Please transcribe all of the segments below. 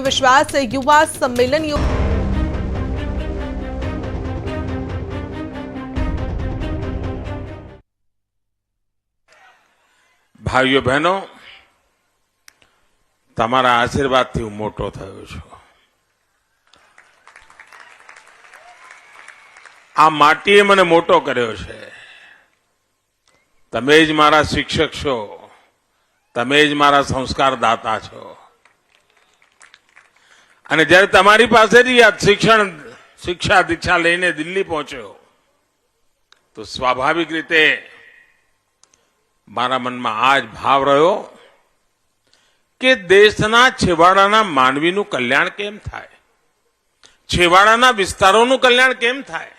विश्वास युवा सम्मेलन भाईओ बहनों, तमारा आशीर्वाद थी मोटो थयो छो। आ माटीए मने मोटो कर्यो छे। तमे ज मारा शिक्षक छो, तमे ज मारा संस्कार दाता छो। અને જ્યારે તમારી પાસેથી આ શિક્ષા દીક્ષા લઈને દિલ્હી પહોંચ્યો તો સ્વાભાવિક રીતે મારા મનમાં આ જ ભાવ રહ્યો કે દેશના છેવાડાના માનવીનું કલ્યાણ કેમ થાય, છેવાડાના વિસ્તારોનું કલ્યાણ કેમ થાય।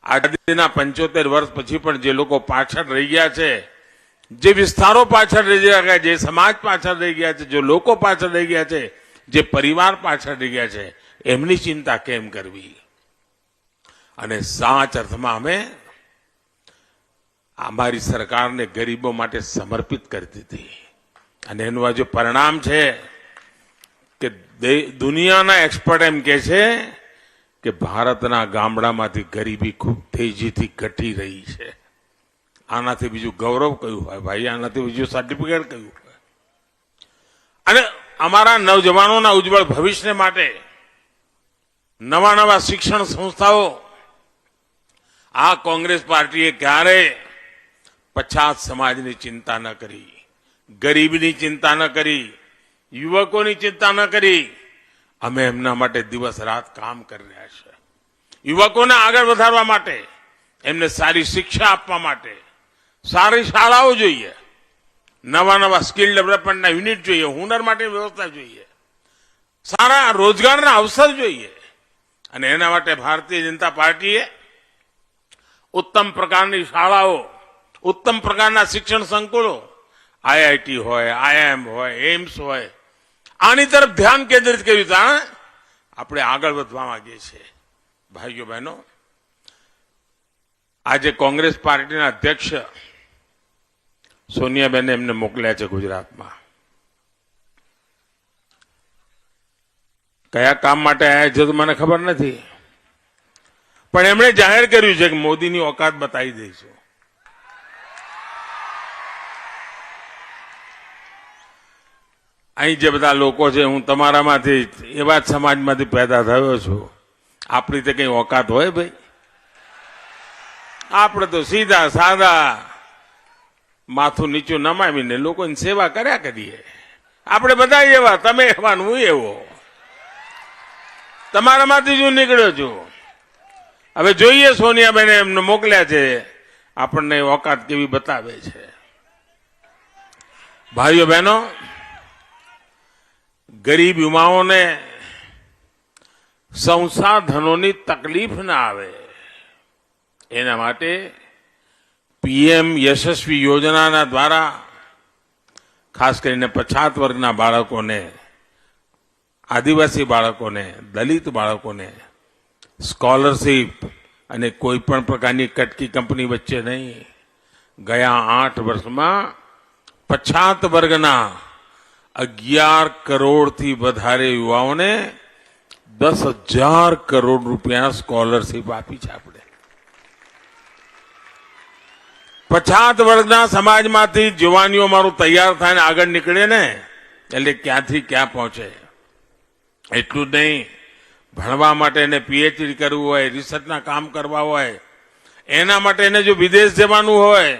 આઝાદીના 75 વર્ષ પછી પણ જે લોકો પાછળ રહી ગયા છે, જે વિસ્તારો પાછળ રહી ગયા, જે સમાજ પાછળ રહી ગયા છે, જે લોકો પાછળ રહી ગયા છે, જે પરિવાર પાછળ રહી ગયા છે, એમની ચિંતા કેમ કરવી। અને સાચ અર્થમાં અમે અમારી સરકારને ગરીબો માટે સમર્પિત કરી દીધી અને એનું આ જે પરિણામ છે કે દુનિયાના એક્સપર્ટ એમ કહે છે કે ભારતના ગામડામાંથી ગરીબી ખૂબ તેજીથી ઘટી રહી છે। આનાથી બીજું ગૌરવ કયું હોય ભાઈ, આનાથી બીજું સર્ટિફિકેટ કયું હોય। અને અમારા નવજવાનોના ઉજ્જવળ ભવિષ્ય માટે નવા નવા શિક્ષણ સંસ્થાઓ આ કોંગ્રેસ પાર્ટીએ ક્યારે પછાત સમાજની ચિંતા ન કરી, ગરીબની ચિંતા ન કરી, યુવકોની ચિંતા ન કરી। અમે એમના માટે દિવસ રાત કામ કરી રહ્યા છે। યુવકોને આગળ વધારવા માટે, એમને સારી શિક્ષા આપવા માટે સારી શાળાઓ જોઈએ, નવા નવા સ્કિલ ડેવલપમેન્ટના યુનિટ જોઈએ, હુનર માટે વ્યવસ્થા જોઈએ, સારા રોજગારના અવસર જોઈએ। અને એના માટે ભારતીય જનતા પાર્ટીએ ઉત્તમ પ્રકારની શાળાઓ, ઉત્તમ પ્રકારના શિક્ષણ સંકુલો, આઈઆઈટી હોય, આઈઆઈએમ હોય, એમ્સ હોય, આની તરફ ધ્યાન કેન્દ્રિત કર્યું હતું। આપણે આગળ વધવા માંગીએ છીએ। ભાઈઓ બહેનો, આજે કોંગ્રેસ પાર્ટીના અધ્યક્ષ સોનિયાબેને એમને મોકલ્યા છે ગુજરાતમાં। કયા કામ માટે આવ્યા છે તો મને ખબર નથી, પણ એમણે જાહેર કર્યું છે કે મોદીની ઓકાત બતાવી દઈશું। અહીં જે બધા લોકો છે, હું તમારામાંથી એવા જ સમાજમાંથી પેદા થયો છું। આપણી તો કઈ ઓકાત હોય ભાઈ? આપણે તો સીધા સાદા માથું નીચું નમાવીને લોકોની સેવા કર્યા કરીએ। આપણે બધા એવા, તમે એવા, હું એવો, તમારામાંથી જ હું નીકળ્યો છું। હવે જોઈએ સોનિયાબેને એમને મોકલ્યા છે, આપણને ઓકાત કેવી બતાવે છે। ભાઈઓ બહેનો, ગરીબ યુવાઓને સંસાધનોની તકલીફ ના આવે એના માટે પીએમ યશસ્વી યોજનાના દ્વારા ખાસ કરીને પછાત વર્ગના બાળકોને, આદિવાસી બાળકોને, દલિત બાળકોને સ્કોલરશીપ અને કોઈ પણ પ્રકારની કટકી કંપની વચ્ચે નહીં, ગયા 8 વર્ષમાં પછાત વર્ગના 11 કરોડથી વધારે યુવાઓને 10,000 કરોડ રૂપિયા સ્કોલરશીપ આપી છે। આપણે પછાત વર્ગના સમાજમાંથી જવાનીઓ મારું તૈયાર થાય ને આગળ નીકળે ને, એટલે ક્યાંથી ક્યાં પહોંચે। એટલું જ નહીં, ભણવા માટે એને પીએચડી કરવું હોય, રિસર્ચના કામ કરવા હોય, એના માટે એને જો વિદેશ જવાનું હોય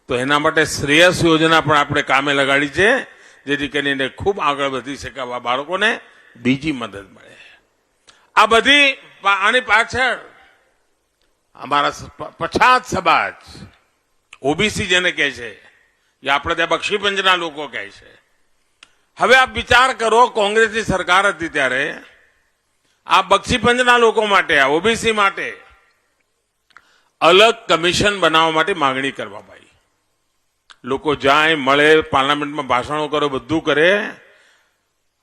તો એના માટે શ્રેયસ યોજના પણ આપણે કામે લગાડી છે, જેથી કરીને ખૂબ આગળ વધી શકે આવા બાળકોને બીજી મદદ મળે। આ બધી આની પાછળ અમારા પછાત સમાજ, ઓબીસી જેને કહે છે, या આપણે ત્યાં બક્ષીપંચના લોકો કહે છે। હવે આપ વિચાર કરો, કોંગ્રેસની સરકાર હતી ત્યારે આ બક્ષીપંચના લોકો માટે, આ ઓબીસી માટે અલગ કમિશન બનાવવા માટે માંગણી કરવા ભાઈ। લોકો જાય, મળે, પાર્લામેન્ટમાં ભાષણો કરે, બધું કરે।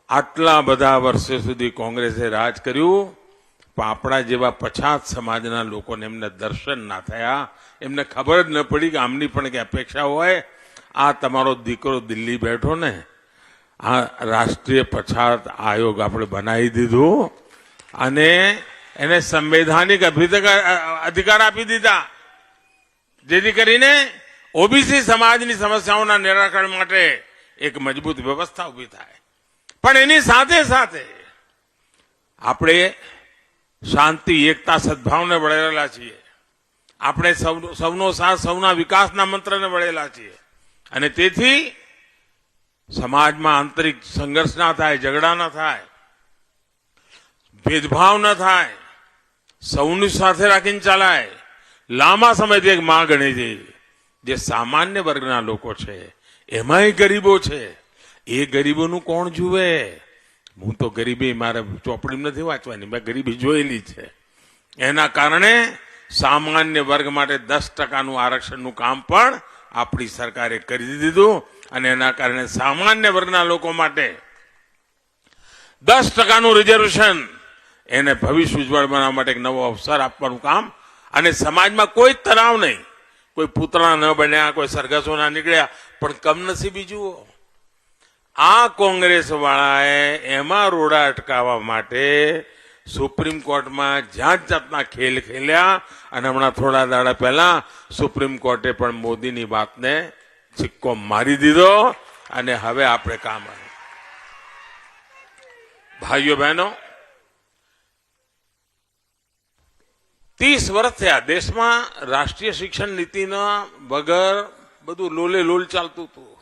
આટલા બધા વર્ષો સુધી કોંગ્રેસે રાજ કર્યું, પણ આપણા જેવા પછાત સમાજના લોકોને એમને દર્શન ના થયા, એમને ખબર જ ન પડી કે આમની પણ કે અપેક્ષા હોય। આ તમારો દીકરો દિલ્હી બેઠો ને, આ રાષ્ટ્રીય પછાત આયોગ આપણે બનાવી દીધું અને એને સંવૈધાનિક અધિકાર આપી દીધા, જેથી કરીને ઓબીસી સમાજની સમસ્યાઓના નિરાકરણ માટે એક મજબૂત વ્યવસ્થા ઉભી થાય. પણ એની સાથે સાથે આપણે શાંતિ, એકતા, સદભાવને વળેલા છીએ. આપણે સૌનો સાથ, સૌના વિકાસના મંત્રને વળેલા છીએ અને તેથી સમાજમાં આંતરિક સંઘર્ષ ના થાય, ઝઘડા ના થાય, ભેદભાવ ન થાય, સૌની સાથે રાખીને ચાલાય. લાંબા સમયથી એક માં ગણી છે, જે સામાન્ય વર્ગના લોકો છે, એમાંય ગરીબો છે, એ ગરીબોનું કોણ જુએ? હું તો ગરીબી મારે ચોપડીમાં નથી વાંચવાની, મેં ગરીબી જોયેલી છે. એના કારણે સામાન્ય વર્ગ માટે 10% આરક્ષણનું કામ પણ આપણી સરકારે કરી દીધું અને એના કારણે સામાન્ય વર્ગના લોકો માટે 10% રિઝર્વેશન, એને ભવિષ્ય ઉજ્જવળ બનાવવા માટે એક નવો અવસર આપવાનું કામ. અને સમાજમાં કોઈ તણાવ નહીં, કોઈ પૂતળા ન બન્યા, કોઈ સરઘસો ના નીકળ્યા. પણ કમનસીબી જુઓ, આ કોંગ્રેસ વાળાએ એમાં રોડા અટકાવવા માટે સુપ્રીમ કોર્ટમાં જાત જાતના ખેલ ખેલ્યા અને હમણાં થોડા દાડા પહેલા સુપ્રીમ કોર્ટે પણ મોદીની વાતને સિક્કો મારી દીધો અને હવે આપણે કામ આવ્યું. ભાઈઓ બહેનો, 30 વર્ષ થયા દેશમાં રાષ્ટ્રીય શિક્ષણ નીતિના વગર બધું લોલે લોલ ચાલતું હતું.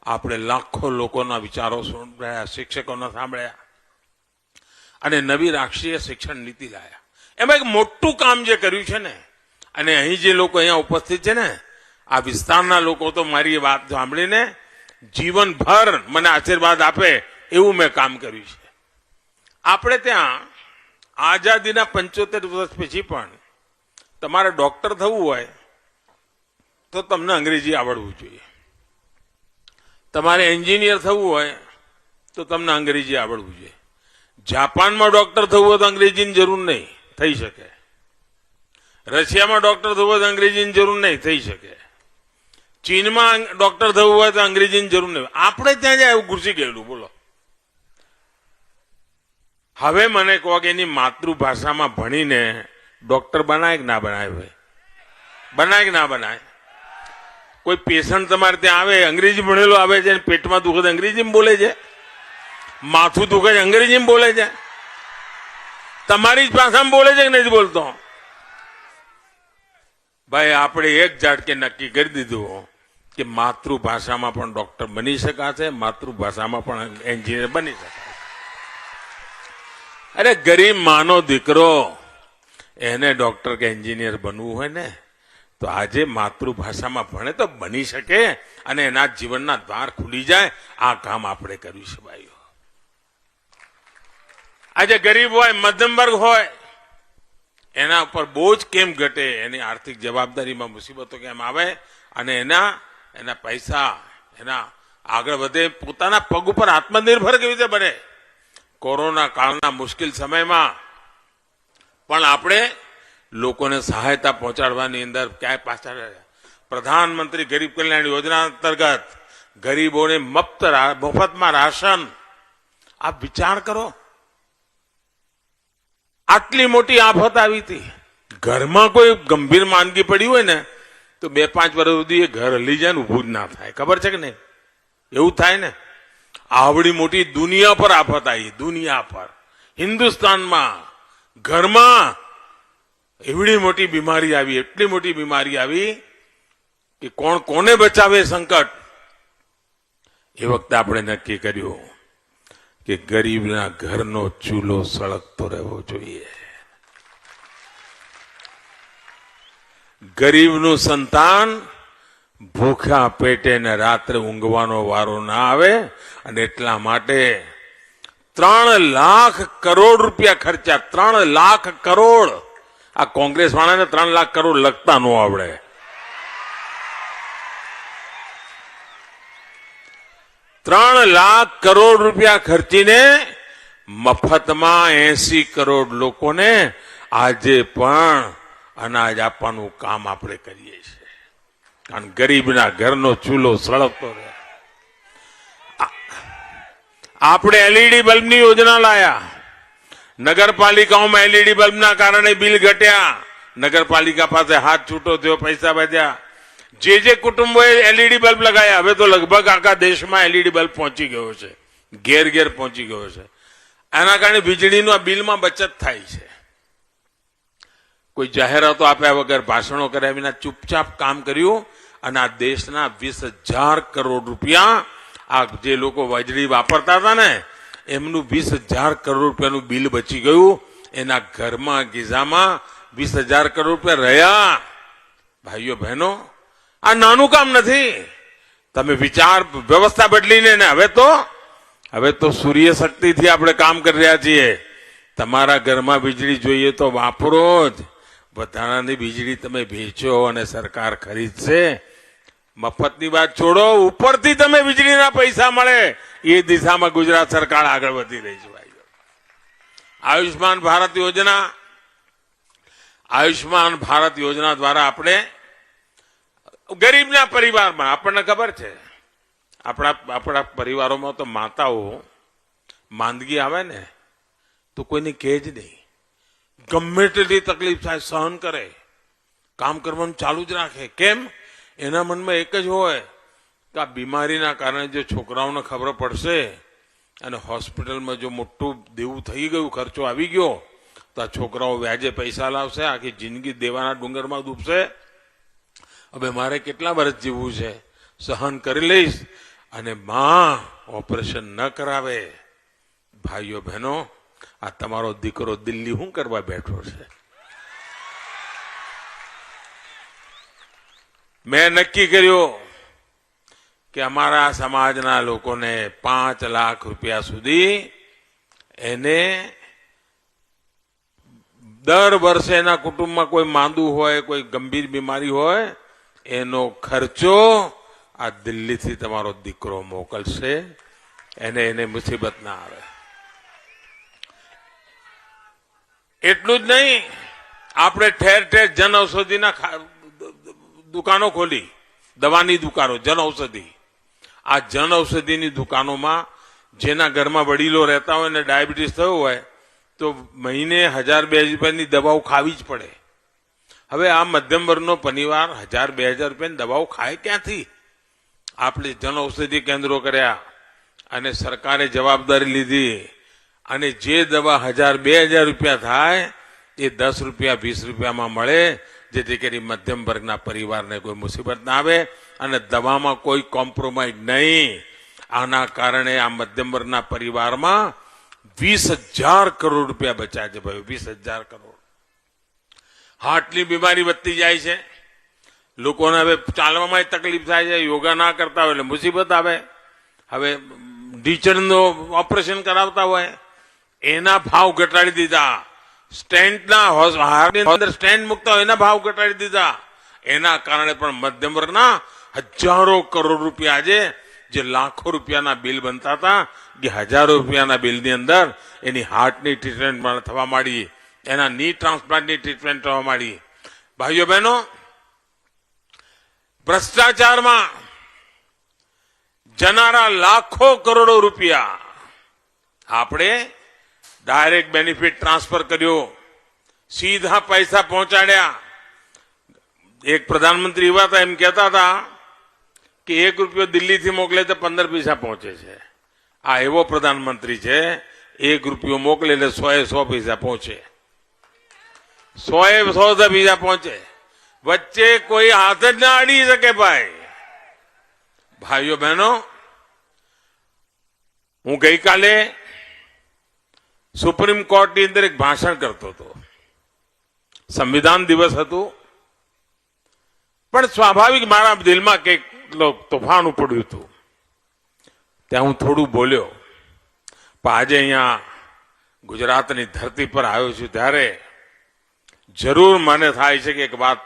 આપણે લાખો લોકોના વિચારો સાંભળ્યા, શિક્ષકોના સાંભળ્યા અને નવી રાષ્ટ્રીય શિક્ષણ નીતિ લાયા. એમાં એક મોટું કામ જે કર્યું છે ને, અને અહીં જે લોકો અહીંયા ઉપસ્થિત છે ને, આ વિસ્તારના લોકો તો મારી વાત સાંભળીને જીવનભર મને આશીર્વાદ આપે એવું મેં કામ કર્યું છે. આપણે ત્યાં આઝાદીના 75 વર્ષ પછી પણ તમારે ડોક્ટર થવું હોય તો તમને અંગ્રેજી આવડવું જોઈએ, તમારે એન્જિનિયર થવું હોય તો તમને અંગ્રેજી આવડવું જોઈએ. જાપાનમાં ડોક્ટર થવું હોય તો અંગ્રેજીની જરૂર નહીં, થઈ શકે. રશિયામાં ડોક્ટર થવું હોય તો અંગ્રેજીની જરૂર નહીં, થઈ શકે. ચીનમાં ડોક્ટર થવું હોય તો અંગ્રેજીની જરૂર નહીં. આપણે ત્યાં જાય એવું ઘૂસી ગયેલું. બોલો, હવે મને કહો કે એની માતૃભાષામાં ભણીને ડોક્ટર બનાય કે ના બનાય? ભાઈ બનાય કે ના બનાય? કોઈ પેશન્ટ તમારે ત્યાં આવે, અંગ્રેજી ભણેલો આવે છે, પેટમાં દુખે છે અંગ્રેજીમાં બોલે છે, માથું દુખે છે અંગ્રેજીમાં બોલે છે, તમારી જ ભાષામાં બોલે છે કે નથી બોલતો? ભાઈ આપણે એક ઝાટકે નક્કી કરી દીધું કે માતૃભાષામાં પણ ડોક્ટર બની શકાશે, માતૃભાષામાં પણ એન્જિનિયર બની શકાશે. અરે ગરીબ માનો દીકરો એને ડોક્ટર કે એન્જિનિયર બનવું હોય ને તો આજે માતૃભાષામાં ભણે તો બની શકે અને એના જીવનના દ્વાર ખુલી જાય. આ કામ આપણે કર્યું છે ભાઈઓ. આજે ગરીબ હોય, મધ્યમ વર્ગ હોય, એના ઉપર બોજ કેમ ઘટે, એની આર્થિક જવાબદારીમાં મુસીબતો કેમ આવે અને એના પૈસા એના આગળ વધે, પોતાના પગ ઉપર આત્મનિર્ભર કેવી રીતે બને. કોરોના કાળના મુશ્કેલ સમયમાં પણ આપણે લોકોને સહાયતા પહોંચાડવાની અંદર ક્યાંય પાછા રહ્યા. પ્રધાનમંત્રી ગરીબ કલ્યાણ યોજના અંતર્ગત ગરીબોને મફતમાં રાશન. આપ વિચાર કરો, આટલી મોટી આફત આવી હતી. ઘરમાં કોઈ ગંભીર માંદગી પડી હોય ને તો 2-5 વર્ષ સુધી એ ઘર હલી જાય ને ઊભું જ ના થાય. ખબર છે કે નહીં? એવું થાય ને. આવડી મોટી દુનિયા પર આફત આવી, દુનિયા પર, હિન્દુસ્તાનમાં ઘરમાં એવડી મોટી બીમારી આવી, એટલી મોટી બીમારી આવી કે કોણ કોને બચાવે સંકટ. એ વખતે આપણે નક્કી કર્યું કે ગરીબના ઘરનો ચૂલો સળગતો રહેવો જોઈએ. ગરીબનું સંતાન ભૂખ્યા પેટે ને રાત્રે ઊંઘવાનો વારો ના આવે અને એટલા માટે 3 લાખ કરોડ રૂપિયા ખર્ચા. 3 લાખ કરોડ. આ કોંગ્રેસ વાળાને 3 લાખ કરોડ લખતા ન આવડે. 3 લાખ કરોડ રૂપિયા ખર્ચીને મફતમાં 80 કરોડ લોકોને આજે પણ અનાજ આપવાનું કામ આપણે કરીએ છીએ. કારણ ગરીબના ઘરનો ચૂલો સળગતો રહે. આપણે એલઈડી બલ્બની યોજના લાયા. નગરપાલિકાઓમાં એલઈડી બલ્બના કારણે બિલ ઘટ્યા. નગરપાલિકા પાસે હાથ છૂટો થયો, પૈસા બચ્યા. જે કુટુંબોએ એલઈડી બલ્બ લગાયા, હવે તો લગભગ આખા દેશમાં એલઈડી બલ્બ પહોંચી ગયો છે, ઘેર ઘેર પહોંચી ગયો છે. આના કારણે વીજળીના બિલમાં બચત થાય છે. કોઈ જાહેરાતો આપ્યા વગર, ભાષણો કર્યા વિના ચૂપચાપ કામ કર્યું અને આ દેશના 20,000 કરોડ રૂપિયા, આ જે લોકો વીજળી વાપરતા હતા ને એમનું 20,000 કરોડ રૂપિયાનું બિલ બચી ગયું. એના ઘરમાં ગીઝામાં 20,000 કરોડ રૂપિયા રહ્યા. ભાઈઓ બહેનો, આ નાનું કામ નથી. તમે વિચાર વ્યવસ્થા બદલીને ને હવે તો સૂર્ય શક્તિથી આપણે કામ કરી રહ્યા છીએ. તમારા ઘરમાં વીજળી જોઈએ તો વાપરો જ. વધારાની વીજળી તમે વેચો અને સરકાર ખરીદશે. મફતની વાત છોડો, ઉપરથી તમે વીજળીના પૈસા મળે એ દિશામાં ગુજરાત સરકાર આગળ વધી રહી છે. ભાઈઓ, આયુષ્માન ભારત યોજના દ્વારા આપણે ગરીબના પરિવારમાં, આપણને ખબર છે આપણા પરિવારોમાં તો માતાઓ માંદગી આવે ને તો કોઈને કહે જ નહીં. ગમે તેટલી તકલીફ થાય સહન કરે, કામ કરવાનું ચાલુ જ રાખે. કેમ? એના મનમાં એક જ હોય કે આ બીમારીના કારણે જો છોકરાઓને ખબર પડશે અને હોસ્પિટલમાં જો મોટું દેવું થઈ ગયું, ખર્ચો આવી ગયો, તો આ છોકરાઓ વ્યાજે પૈસા લાવશે, આખી જિંદગી દેવાના ડુંગરમાં ડૂબશે. હવે મારે કેટલા વર્ષ જીવવું છે, સહન કરી લઈશ. અને માં ઓપરેશન ન કરાવે. ભાઈઓ બહેનો, આ તમારો દીકરો દિલ્હી શું કરવા બેઠો છે? મેં નક્કી કર્યું કે અમારા સમાજના લોકોને 5 લાખ રૂપિયા સુધી એને દર વર્ષે એના કુટુંબમાં કોઈ માંદું હોય, કોઈ ગંભીર બીમારી હોય, એનો ખર્ચો આ દિલ્હીથી તમારો દીકરો મોકલશે. એને મુસીબત ના આવે. એટલું જ નહીં, આપણે ઠેર ઠેર જન ઔષધિના દુકાનો ખોલી, દવાની દુકાનો, જન ઔષધિ. આ જન ઔષધિની દુકાનોમાં જેના ઘરમાં વડીલો રહેતા હોય ને ડાયાબિટીસ થયો હોય તો મહિને 1,000-2,000 રૂપિયાની દવાઓ ખાવી જ પડે. હવે આ મધ્યમ વર્ગનો પરિવાર 1,000-2,000 રૂપિયાની દવાઓ ખાય ક્યાંથી? આપણે જન ઔષધિ કેન્દ્રો કર્યા અને સરકારે જવાબદારી લીધી અને જે દવા 1,000-2,000 રૂપિયા થાય એ 10 રૂપિયા 20 રૂપિયામાં મળે, જેથી કરી મધ્યમ વર્ગના પરિવારને કોઈ મુસીબત ના આવે અને દવામાં કોઈ કોમ્પ્રોમાઇઝ નહીં. આના કારણે આ મધ્યમ વર્ગના પરિવારમાં 20,000 કરોડ રૂપિયા બચ્યા છે. ભાઈ, 20,000 કરોડ. હાર્ટની બીમારી વધતી જાય છે, લોકોને હવે ચાલવામાં તકલીફ થાય છે, યોગા ના કરતા હોય એટલે મુસીબત આવે. હવે ઢીચણનો ઓપરેશન કરાવતા હોય એના ભાવ ઘટાડી દીધા. સ્ટેન્ટના હાર્ટની અંદર સ્ટેન્ટ મૂકતા હોય એના ભાવ ઘટાડી દીધા. એના કારણે પણ મધ્યમ વર્ગના હજારો કરોડ રૂપિયા આજે જે લાખો રૂપિયાના બિલ બનતા હતા એ હજારો રૂપિયાના બિલની અંદર એની હાર્ટની ટ્રીટમેન્ટ થવા માંડી, એના ની ટ્રાન્સપ્લાન્ટની ટ્રીટમેન્ટ થવા માંડી. ભાઈઓ બહેનો, ભ્રષ્ટાચારમાં જનારા લાખો કરોડો રૂપિયા આપણે ડાયરેક્ટ બેનિફિટ ટ્રાન્સફર કર્યો, સીધા પૈસા પહોંચાડ્યા. એક પ્રધાનમંત્રી એવા હતા, એમ કહેતા હતા કે 1 રૂપિયો દિલ્હીથી મોકલે તો 15 પૈસા પહોંચે છે. આ એવો પ્રધાનમંત્રી છે, 1 રૂપિયો મોકલે એટલે 100 પૈસા પહોંચે, 100 પૈસા પહોંચે. વચ્ચે કોઈ હાથ જ ના અડી શકે. ભાઈઓ બહેનો, હું ગઈકાલે સુપ્રીમ કોર્ટની અંદર એક ભાષણ કરતો હતો. સંવિધાન દિવસ હતું, પણ સ્વાભાવિક મારા દિલમાં કંઈક તોફાન ઉપડ્યું હતું. ત્યાં હું થોડું બોલ્યો. પણ આજે અહીંયા ગુજરાતની ધરતી પર આવ્યો છું ત્યારે જરૂર મને થાય છે કે એક વાત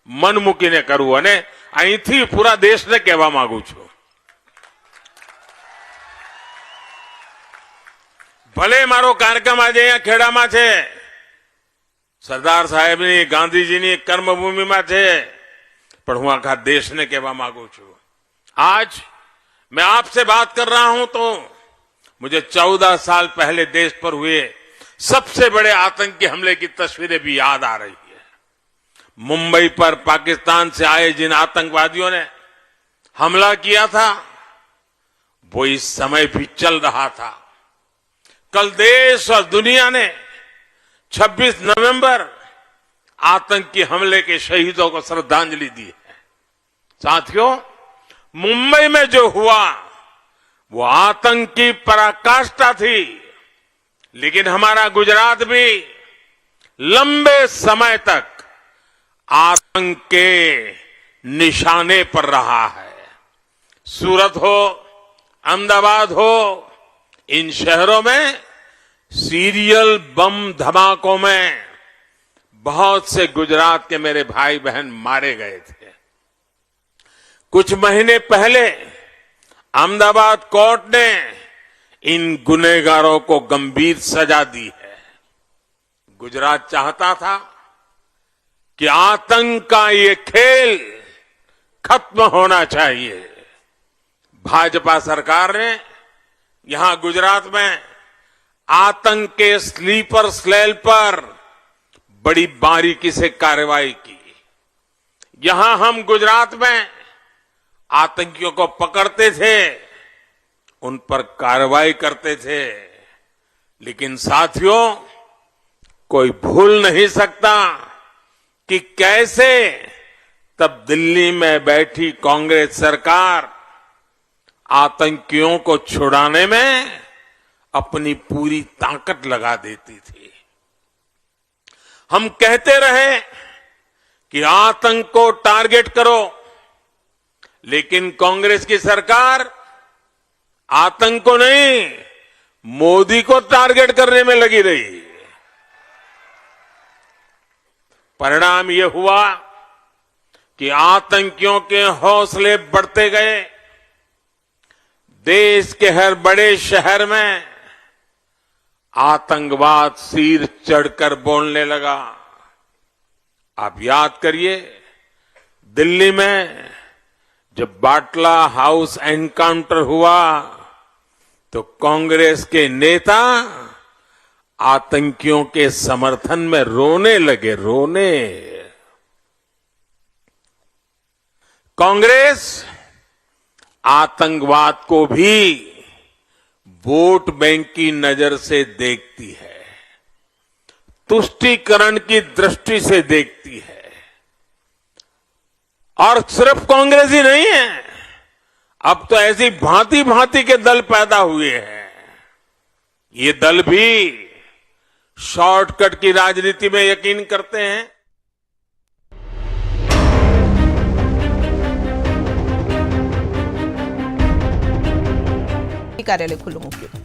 મન મૂકીને કરવું અને અહીંથી પૂરા દેશને કહેવા માંગુ છું. ભલે મારો કાર્યક્રમ આજે અહીંયા ખેડામાં છે, સરદાર સાહેબની, ગાંધીજીની કર્મભૂમિમાં છે, પણ હું આખા દેશને કહેવા માંગુ છું. आज मैं आपसे बात कर रहा हूं तो मुझे 14 साल पहले देश पर हुए सबसे बड़े आतंकी हमले की तस्वीरें भी याद आ रही है। मुंबई पर पाकिस्तान से आए जिन आतंकवादियों ने हमला किया था, वो इस समय भी चल रहा था। कल देश और दुनिया ने 26 नवंबर आतंकी हमले के शहीदों को श्रद्धांजलि दी है। साथियों, मुंबई में जो हुआ वो आतंकी पराकाष्ठा थी, लेकिन हमारा गुजरात भी लंबे समय तक आतंक के निशाने पर रहा है। सूरत हो, अहमदाबाद हो, इन शहरों में सीरियल बम धमाकों में बहुत से गुजरात के मेरे भाई बहन मारे गए थे। कुछ महीने पहले अहमदाबाद कोर्ट ने इन गुनहगारों को गंभीर सजा दी है। गुजरात चाहता था कि आतंक का ये खेल खत्म होना चाहिए। भाजपा सरकार ने यहां गुजरात में आतंक के स्लीपर सेल पर बड़ी बारीकी से कार्रवाई की। यहां हम गुजरात में आतंकियों को पकड़ते थे, उन पर कार्रवाई करते थे, लेकिन साथियों, कोई भूल नहीं सकता कि कैसे तब दिल्ली में बैठी कांग्रेस सरकार आतंकियों को छुड़ाने में अपनी पूरी ताकत लगा देती थी। हम कहते रहे कि आतंक को टारगेट करो, लेकिन कांग्रेस की सरकार आतंक को नहीं, मोदी को टारगेट करने में लगी रही। परिणाम यह हुआ कि आतंकियों के हौसले बढ़ते गए। देश के हर बड़े शहर में आतंकवाद सिर चढ़कर बोलने लगा। आप याद करिए, दिल्ली में जब बाटला हाउस एनकाउंटर हुआ तो कांग्रेस के नेता आतंकियों के समर्थन में रोने लगे, रोने। कांग्रेस आतंकवाद को भी वोट बैंक की नजर से देखती है, तुष्टीकरण की दृष्टि से देखती है। और सिर्फ कांग्रेस ही नहीं है, अब तो ऐसी भांति भांति के दल पैदा हुए हैं। ये दल भी शॉर्टकट की राजनीति में यकीन करते हैं। कार्यालय खुल्लू मूक्યું